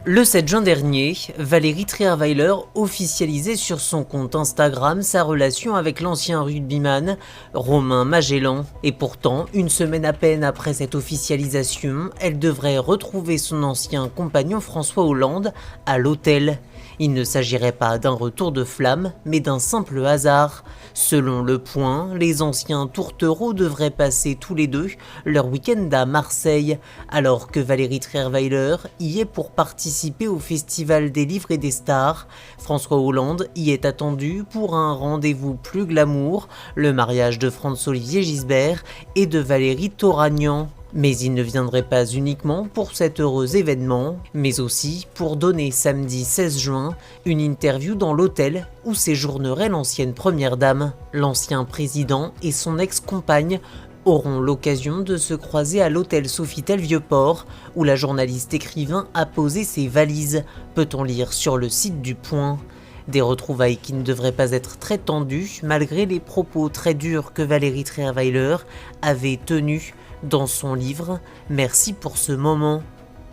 Le 7 juin dernier, Valérie Trierweiler officialisait sur son compte Instagram sa relation avec l'ancien rugbyman Romain Magellan. Et pourtant, une semaine à peine après cette officialisation, elle devrait retrouver son ancien compagnon François Hollande à l'hôtel. Il ne s'agirait pas d'un retour de flamme, mais d'un simple hasard. Selon Le Point, les anciens tourtereaux devraient passer tous les deux leur week-end à Marseille, alors que Valérie Trierweiler y est pour participer au Festival des Livres et des Stars. François Hollande y est attendu pour un rendez-vous plus glamour, le mariage de Franz-Olivier Gisbert et de Valérie Toragnan. Mais il ne viendrait pas uniquement pour cet heureux événement, mais aussi pour donner samedi 16 juin une interview dans l'hôtel où séjournerait l'ancienne première dame. L'ancien président et son ex-compagne auront l'occasion de se croiser à l'hôtel Sofitel Vieux-Port, où la journaliste écrivain a posé ses valises, peut-on lire sur le site du Point. Des retrouvailles qui ne devraient pas être très tendues, malgré les propos très durs que Valérie Trierweiler avait tenus dans son livre « Merci pour ce moment ».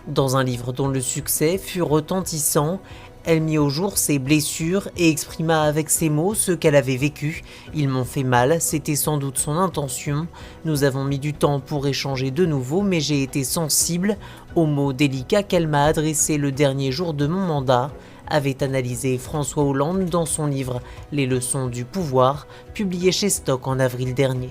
Dans un livre dont le succès fut retentissant, elle mit au jour ses blessures et exprima avec ces mots ce qu'elle avait vécu. « Ils m'ont fait mal, c'était sans doute son intention. Nous avons mis du temps pour échanger de nouveau, mais j'ai été sensible aux mots délicats qu'elle m'a adressés le dernier jour de mon mandat », avait analysé François Hollande dans son livre « Les leçons du pouvoir », publié chez Stock en avril dernier.